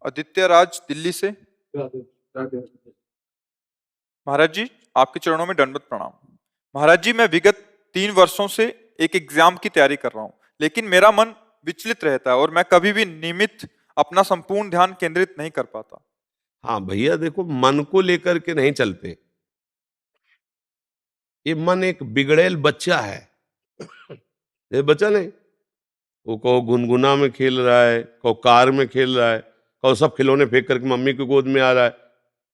आदित्य राज दिल्ली से। राधे राधे। महाराज जी, आपके चरणों में दंडवत प्रणाम। महाराज जी, मैं विगत 3 वर्षों से एक एग्जाम की तैयारी कर रहा हूँ, लेकिन मेरा मन विचलित रहता है और मैं कभी भी नियमित अपना संपूर्ण ध्यान केंद्रित नहीं कर पाता। हाँ भैया, देखो, मन को लेकर के नहीं चलते। ये मन एक बिगड़ेल बच्चा है। ये बच्चा नहीं, वो कहो गुनगुना में खेल रहा है, कहो कार में खेल रहा है, कहो सब खिलौने फेंक करके मम्मी की गोद में आ रहा है,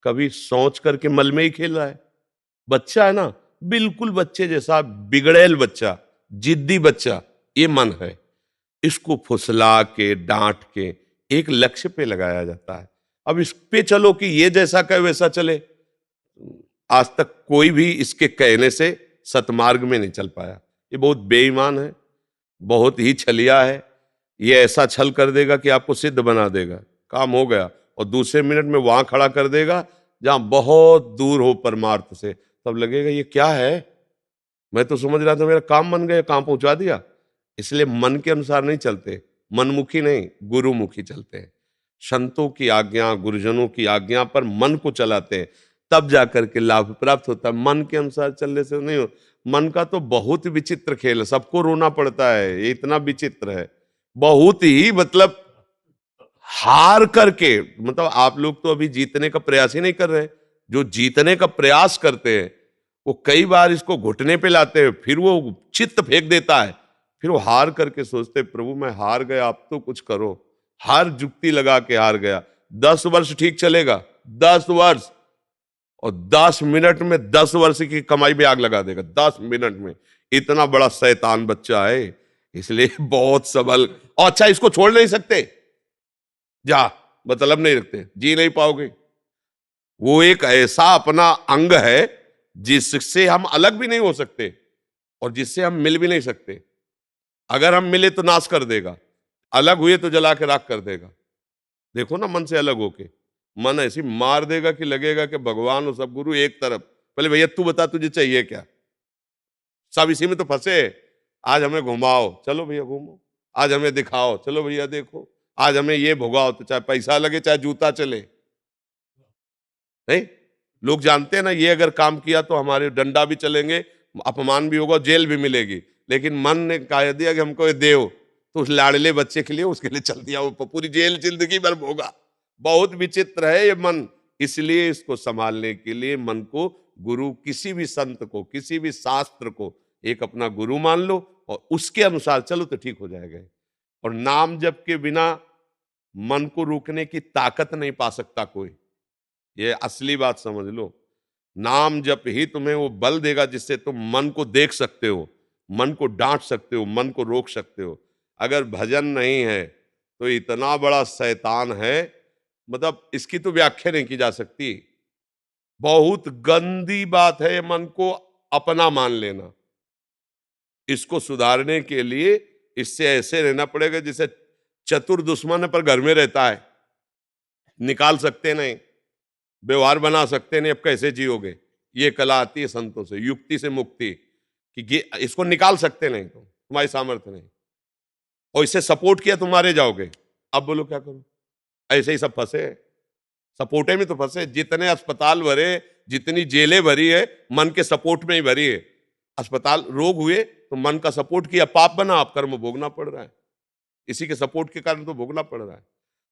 कभी सोच करके मल में ही खेल रहा है। बच्चा है ना, बिल्कुल बच्चे जैसा बिगड़ेल बच्चा, जिद्दी बच्चा, ये मन है। इसको फुसला के डांट के एक लक्ष्य पे लगाया जाता है। अब इस पे चलो कि ये जैसा कहे वैसा चले। आज तक कोई भी इसके कहने से सतमार्ग में नहीं चल पाया। ये बहुत बेईमान है, बहुत ही छलिया है। ये ऐसा छल कर देगा कि आपको सिद्ध बना देगा, काम हो गया, और दूसरे मिनट में वहां खड़ा कर देगा जहां बहुत दूर हो परमार्थ से। तब लगेगा ये क्या है, मैं तो समझ रहा था मेरा काम बन गया, काम पहुंचा दिया। इसलिए मन के अनुसार नहीं चलते, मनमुखी नहीं, गुरुमुखी चलते हैं। संतों की आज्ञा, गुरुजनों की आज्ञा पर मन को चलाते हैं, तब जाकर के लाभ प्राप्त होता है। मन के अनुसार चलने से नहीं हो। मन का तो बहुत विचित्र खेल है, सबको रोना पड़ता है, ये इतना विचित्र है, बहुत ही, मतलब हार करके, मतलब आप लोग तो अभी जीतने का प्रयास ही नहीं कर रहे। जो जीतने का प्रयास करते हैं वो कई बार इसको घुटने पे लाते हैं, फिर वो चित्त फेंक देता है, फिर वो हार करके सोचते प्रभु मैं हार गया, आप तो कुछ करो। हर जुक्ति लगा के हार गया। 10 वर्ष ठीक चलेगा, 10 वर्ष, और 10 मिनट में 10 वर्ष की कमाई में आग लगा देगा, 10 मिनट में। इतना बड़ा शैतान बच्चा है, इसलिए बहुत सबल। और अच्छा, इसको छोड़ नहीं सकते, जा, मतलब नहीं रखते, जी नहीं पाओगे। वो एक ऐसा अपना अंग है जिससे हम अलग भी नहीं हो सकते और जिससे हम मिल भी नहीं सकते। अगर हम मिले तो नाश कर देगा, अलग हुए तो जला के राख कर देगा। देखो ना, मन से अलग होके मन ऐसी मार देगा कि लगेगा कि भगवान और सब गुरु एक तरफ। पहले भैया तू बता तुझे चाहिए क्या, सब इसी में तो फंसे। आज हमें घुमाओ, चलो भैया घूमो। आज हमें दिखाओ, चलो भैया देखो। आज हमें ये भुगाओ, तो चाहे पैसा लगे चाहे जूता चले। नहीं, लोग जानते हैं ना, ये अगर काम किया तो हमारे डंडा भी चलेंगे, अपमान भी होगा, जेल भी मिलेगी। लेकिन मन ने कह दिया कि हमको ये देव, तो उस लाडले बच्चे के लिए उसके लिए चल दिया, वो पूरी जेल जिंदगी भर होगा। बहुत विचित्र है ये मन। इसलिए इसको संभालने के लिए मन को गुरु, किसी भी संत को, किसी भी शास्त्र को एक अपना गुरु मान लो और उसके अनुसार चलो तो ठीक हो जाएगा। और नाम जप के बिना मन को रोकने की ताकत नहीं पा सकता कोई, ये असली बात समझ लो। नाम जप ही तुम्हें वो बल देगा जिससे तुम मन को देख सकते हो, मन को डांट सकते हो, मन को रोक सकते हो। अगर भजन नहीं है तो इतना बड़ा शैतान है, मतलब इसकी तो व्याख्या नहीं की जा सकती। बहुत गंदी बात है मन को अपना मान लेना। इसको सुधारने के लिए इससे ऐसे रहना पड़ेगा जैसे चतुर दुश्मन पर घर में रहता है, निकाल सकते नहीं, व्यवहार बना सकते नहीं, अब कैसे जियोगे। ये कला आती है संतों से, युक्ति से मुक्ति, कि इसको निकाल सकते नहीं, तो तुम्हारी सामर्थ्य नहीं, और इससे सपोर्ट किया तुम मारे जाओगे। अब बोलो क्या करो। ऐसे ही सब फंसे, सपोर्टे में तो फंसे। जितने अस्पताल भरे, जितनी जेलें भरी है, मन के सपोर्ट में ही भरी है। अस्पताल, रोग हुए तो मन का सपोर्ट किया, पाप बना, आप कर्म भोगना पड़ रहा है। इसी के सपोर्ट के कारण तो भोगना पड़ रहा है।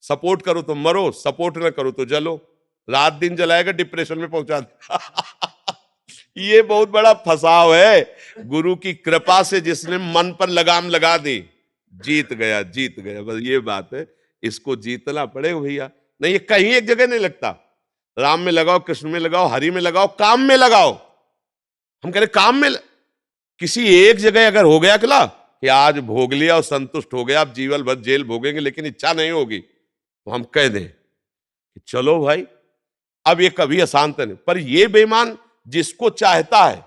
सपोर्ट करो तो मरो, सपोर्ट ना करो तो जलो। रात दिन जलाएगा, डिप्रेशन में पहुंचा दे। ये बहुत बड़ा फंसाव है। गुरु की कृपा से जिसने मन पर लगाम लगा दी, जीत गया, जीत गया, बस ये बात है। इसको जीतना पड़ेगा भैया, नहीं ये कहीं एक जगह नहीं लगता। राम में लगाओ, कृष्ण में लगाओ, हरि में लगाओ, काम में लगाओ। हम कह रहे काम में किसी एक जगह अगर हो गया अकेला कि आज भोग लिया और संतुष्ट हो गया, आप जीवन भर जेल भोगेंगे लेकिन इच्छा नहीं होगी, तो हम कह दें कि चलो भाई अब ये कभी अशांत नहीं। पर ये बेईमान जिसको चाहता है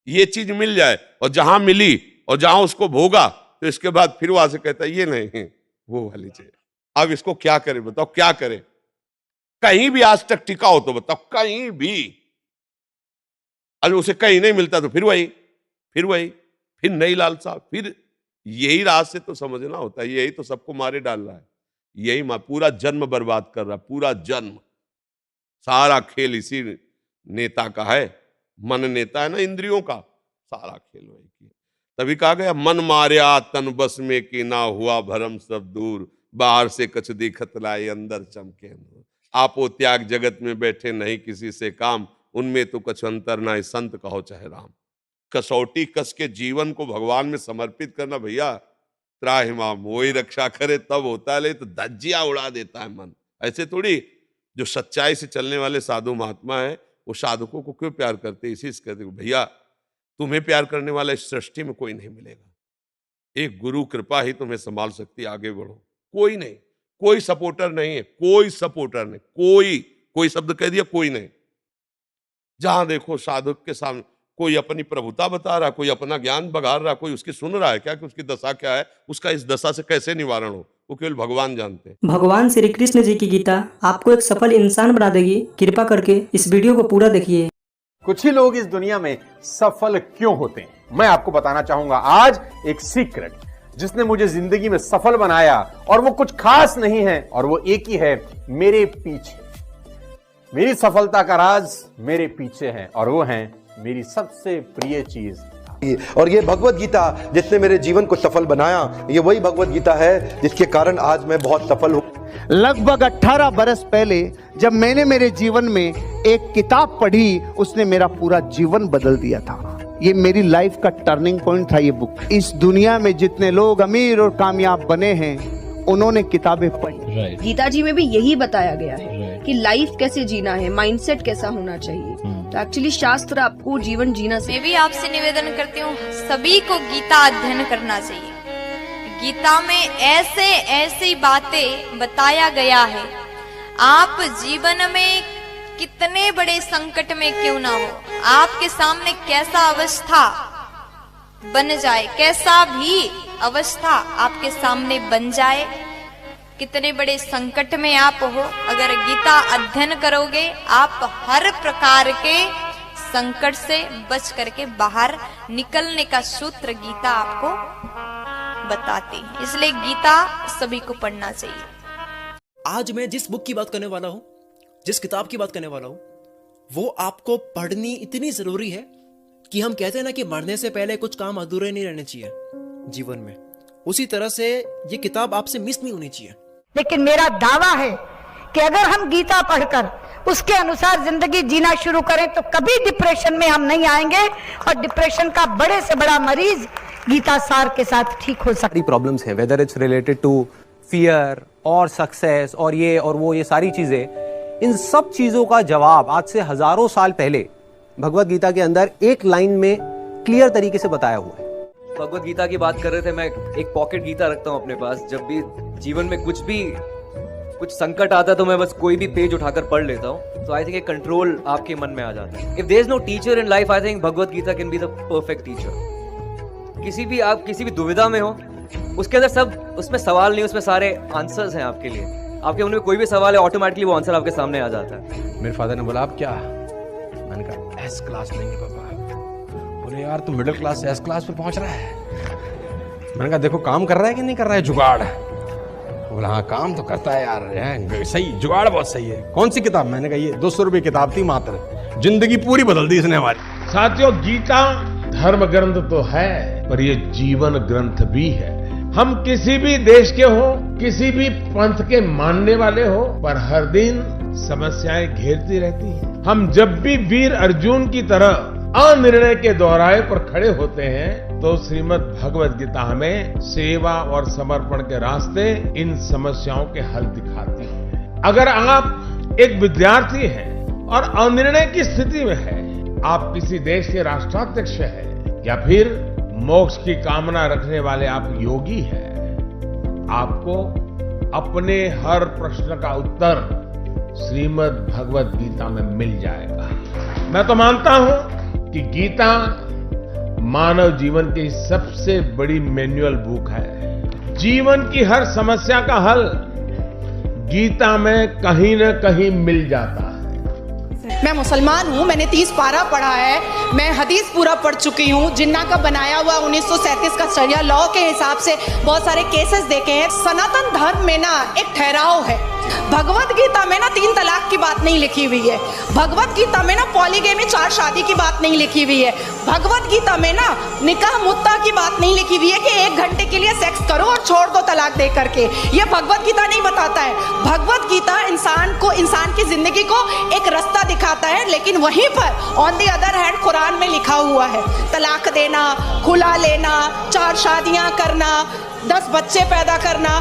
ये चीज मिल जाए, और जहां मिली और जहां उसको भोगा, तो इसके बाद फिर वहां से कहता है ये नहीं, वो वाली चाहिए। अब इसको क्या करे बताओ, क्या करे। कहीं भी आज तक टिका हो तो बताओ, कहीं भी। अगर उसे कहीं नहीं मिलता तो फिर वही, फिर वही, फिर नई लालसा, फिर यही राज से तो समझना होता है। यही तो सबको मारे डाल रहा है। यही पूरा जन्म बर्बाद कर रहा, पूरा जन्म। सारा खेल इसी नेता का है। मन नेता है ना इंद्रियों का, सारा खेल वही किया। तभी कहा गया मन मार्या तन बस में कि ना हुआ भरम सब दूर, बाहर से कछ दिखत लाए अंदर चमके नूर। आपो त्याग जगत में बैठे नहीं किसी से काम, उनमें तो कछ अंतर ना संत कहो चाहे राम। कसौटी कस के जीवन को भगवान में समर्पित करना भैया। त्राहिमाम वही रक्षा करे तब होता है, ले तो धज्जियां उड़ा देता है मन। ऐसे थोड़ी। जो सच्चाई से चलने वाले साधु महात्मा है वो साधकों को क्यों प्यार करते? इसी से कहते भैया तुम्हें प्यार करने वाला इस सृष्टि में कोई नहीं मिलेगा। एक गुरु कृपा ही तुम्हें संभाल सकती, आगे बढ़ो। कोई नहीं, कोई सपोर्टर नहीं है, कोई सपोर्टर नहीं, कोई शब्द कह दिया, कोई नहीं। जहां देखो साधक के सामने कोई अपनी प्रभुता बता रहा, कोई अपना ज्ञान बघार रहा, कोई उसकी सुन रहा है क्या कि उसकी दशा क्या है, उसका इस दशा से कैसे निवारण हो, वो केवल भगवान जानते हैं। भगवान श्री कृष्ण जी की गीता आपको एक सफल इंसान बना देगी। कृपा करके इस वीडियो को पूरा देखिए। कुछ ही लोग इस दुनिया में सफल क्यों होते हैं, मैं आपको बताना चाहूंगा आज एक सीक्रेट जिसने मुझे जिंदगी में सफल बनाया। और वो कुछ खास नहीं है, और वो एक ही है, मेरे पीछे। मेरी सफलता का राज मेरे पीछे है, और वो है मेरी सबसे प्रिय चीज। और ये भगवत गीता जिसने मेरे जीवन को सफल बनाया, ये वही भगवत गीता है जिसके कारण आज मैं बहुत सफल हूँ। लगभग 18 बरस पहले जब मैंने मेरे जीवन में एक किताब पढ़ी, उसने मेरा पूरा जीवन बदल दिया था। ये मेरी लाइफ का टर्निंग पॉइंट था ये बुक। इस दुनिया में जितने लोग अमीर और कामयाब बने हैं, उन्होंने किताबें पढ़ी। गीता जी में भी यही बताया गया है कि लाइफ कैसे जीना है, माइंडसेट कैसा होना चाहिए। तो एक्चुअली शास्त्र आपको जीवन जीना से। मैं भी आपसे निवेदन करती हूँ, सभी को गीता अध्ययन करना चाहिए। गीता में ऐसे ऐसी बातें बताया गया है, आप जीवन में कितने बड़े संकट में क्यों ना हो, आपके सामने कैसा अवस्था बन जाए, कैसा भी अवस्था आपके सामने बन जाए, कितने बड़े संकट में आप हो, अगर गीता अध्ययन करोगे आप हर प्रकार के संकट से बच करके बाहर निकलने का सूत्र गीता आपको बताती है। इसलिए गीता सभी को पढ़ना चाहिए। आज मैं जिस बुक की बात करने वाला हूं, जिस किताब की बात करने वाला हूं, वो आपको पढ़नी इतनी जरूरी है कि हम कहते हैं ना कि मरने से पहले कुछ काम अधूरे नहीं रहने चाहिए जीवन में। उसी तरह से ये किताब आपसे मिस नहीं होनी चाहिए। लेकिन मेरा दावा है कि अगर हम गीता पढ़कर उसके अनुसार जिंदगी जीना शुरू करें तो कभी डिप्रेशन में हम नहीं आएंगे, और डिप्रेशन का बड़े से बड़ा मरीज गीता सार के साथ ठीक हो सकती। प्रॉब्लम्स हैं, whether it's related to fear और सक्सेस और ये और वो, ये सारी चीजें, इन सब चीजों का जवाब आज से हजारों साल पहले भगवत गीता के अंदर एक लाइन में क्लियर तरीके से बताया हुआ है। भगवत गीता की बात कर रहे थे, मैं एक पॉकेट गीता रखता हूँ अपने पास। जब भी जीवन में कुछ संकट आता है तो मैं बस कोई भी पेज उठाकर पढ़ लेता हूँ। तो आई थिंक एक कंट्रोल आपके मन में आ जाता है। If there is no teacher in life, I think Bhagavad Gita can be the perfect teacher. आप किसी भी दुविधा में हो, उसके अंदर सब, उसमें सवाल नहीं, उसमें सारे आंसर्स हैं आपके लिए। आपके मन में कोई भी सवाल है, ऑटोमेटिकली वो आंसर आपके सामने आ जाता है। मेरे फादर ने बोला आप क्या, मैंने कहा एस क्लास लेंगे पापा। बोले यार तू मिडिल क्लास से एस क्लास पे पहुंच रहा है। मैंने कहा देखो काम कर रहा है कि नहीं कर रहा है जुगाड़। बोला हाँ काम तो करता है यार, है सही, जुगाड़ बहुत सही है। कौन सी किताब? मैंने कहा ये 200 रुपये किताब थी मात्र, जिंदगी पूरी बदल दी इसने हमारी। साथियों, गीता धर्म ग्रंथ तो है पर ये जीवन ग्रंथ भी है। हम किसी भी देश के हो, किसी भी पंथ के मानने वाले हो, पर हर दिन समस्याएं घेरती रहती हैं। हम जब भी वीर अर्जुन की तरह अनिर्णय के दोहराए पर खड़े होते हैं तो श्रीमद् भगवत गीता हमें सेवा और समर्पण के रास्ते, इन समस्याओं के हल दिखाती है। अगर आप एक विद्यार्थी हैं और अनिर्णय की स्थिति में है, आप किसी देश के राष्ट्राध्यक्ष हैं या फिर मोक्ष की कामना रखने वाले आप योगी हैं, आपको अपने हर प्रश्न का उत्तर श्रीमद् भगवत गीता में मिल जाएगा। मैं तो मानता हूं कि गीता मानव जीवन की सबसे बड़ी मैनुअल बुक है। जीवन की हर समस्या का हल गीता में कहीं न कहीं मिल जाता है। मैं मुसलमान हूँ, मैंने 30 पारा पढ़ा है, मैं हदीस पूरा पढ़ चुकी हूँ, जिन्ना का बनाया हुआ 1937 का शरिया लॉ के हिसाब से बहुत सारे केसेस देखे हैं। सनातन धर्म में ना एक ठहराव है। भगवत गीता में ना 3 तलाक की बात नहीं लिखी हुई है। भगवत गीता में ना पॉलीगेमी 4 शादी की बात नहीं लिखी हुई है। भगवत गीता में ना निकाह मुत्ता की बात नहीं लिखी हुई है कि 1 घंटे के लिए सेक्स करो और छोड़ दो तलाक दे करके। ये भगवत गीता नहीं बताता है। भगवत गीता इंसान की जिंदगी को एक रास्ता दिखाता है, लेकिन वहीं पर on the other hand Quran में लिखा हुआ है तलाक देना, खुला लेना, 4 शादियां करना, 10 बच्चे पैदा करना।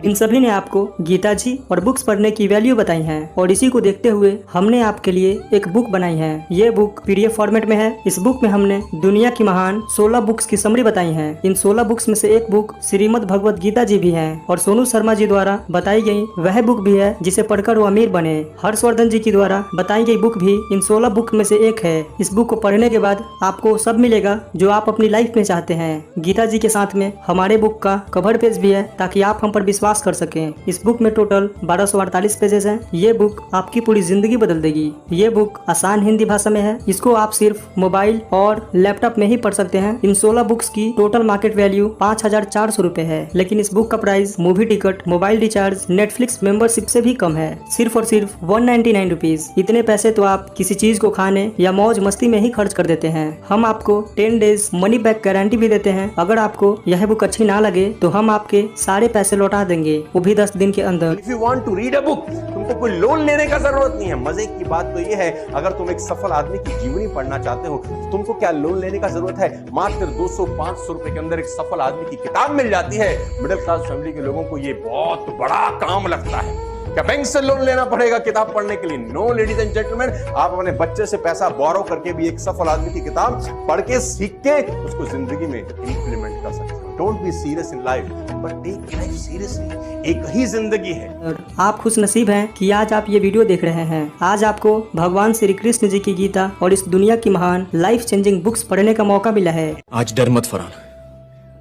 इन सभी ने आपको गीता जी और बुक्स पढ़ने की वैल्यू बताई है और इसी को देखते हुए हमने आपके लिए एक बुक बनाई है। ये बुक PDF फॉर्मेट में है। इस बुक में हमने दुनिया की महान 16 बुक्स की समरी बताई है। इन 16 बुक्स में से एक बुक श्रीमद् भगवत गीता जी भी है और सोनू शर्मा जी द्वारा बताई गई वह बुक भी है जिसे पढ़कर वो अमीर बने। हर्षवर्धन जी की द्वारा बताई गई बुक भी इन 16 बुक में से एक है। इस बुक को पढ़ने के बाद आपको सब मिलेगा जो आप अपनी लाइफ में चाहते हैं। गीता जी के साथ में हमारे बुक का कवर पेज भी है ताकि आप हम पर विश्वास कर सकें। इस बुक में टोटल 1248 पेजेस हैं। ये बुक आपकी पूरी जिंदगी बदल देगी। ये बुक आसान हिंदी भाषा में है। इसको आप सिर्फ मोबाइल और लैपटॉप में ही पढ़ सकते हैं। इन 16 बुक्स की टोटल मार्केट वैल्यू 5400 रुपए है, लेकिन इस बुक का price movie ticket, mobile recharge, Netflix membership से भी कम है। सिर्फ और सिर्फ 199 रुपीज। इतने पैसे तो आप किसी चीज को खाने या मौज मस्ती में ही खर्च कर देते हैं। हम आपको 10 डेज मनी बैक गारंटी भी देते हैं। अगर आपको यह बुक अच्छी ना लगे तो हम आपके सारे पैसे लौटा देंगे, वो भी 10 दिन के अंदर। If you want to read a book, तुमको कोई लोन लेने का जरूरत नहीं है। मजे की बात तो ये है, अगर तुम एक सफल आदमी की जीवनी पढ़ना चाहते हो तो तुमको क्या लोन लेने का जरूरत है। मात्र 200-500 रुपए के अंदर एक सफल आदमी की किताब मिल जाती है। मिडिल क्लास फैमिली के लोगों को ये बहुत बड़ा काम लगता है। क्या बैंक से लोन लेना पड़ेगा किताब पढ़ने के लिए? नो लेडीज एंड जेंटलमैन, आप अपने बच्चे से पैसा बोरो करके भी एक सफल आदमी की किताब पढ़ के सीख के उसको जिंदगी में इंप्लीमेंट कर सकते हो। Don't be serious in life but take life seriously. एक ही जिंदगी है। आप खुश नसीब हैं कि आज आप ये वीडियो देख रहे हैं। आज आपको भगवान श्री कृष्ण जी की गीता और इस दुनिया की महान लाइफ चेंजिंग बुक्स पढ़ने का मौका मिला है। आज डर मत फरहान,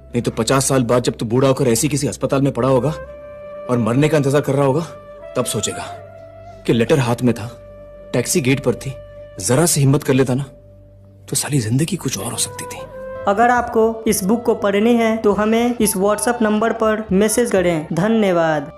नहीं तो 50 साल बाद जब तू बूढ़ा होकर ऐसी किसी अस्पताल में पड़ा होगा और मरने का इंतजार कर रहा होगा, तब सोचेगा कि लेटर हाथ में था, टैक्सी गेट पर थी, जरा से हिम्मत कर लेता ना तो साली जिंदगी कुछ और हो सकती थी। अगर आपको इस बुक को पढ़नी है तो हमें इस WhatsApp नंबर पर मैसेज करें। धन्यवाद।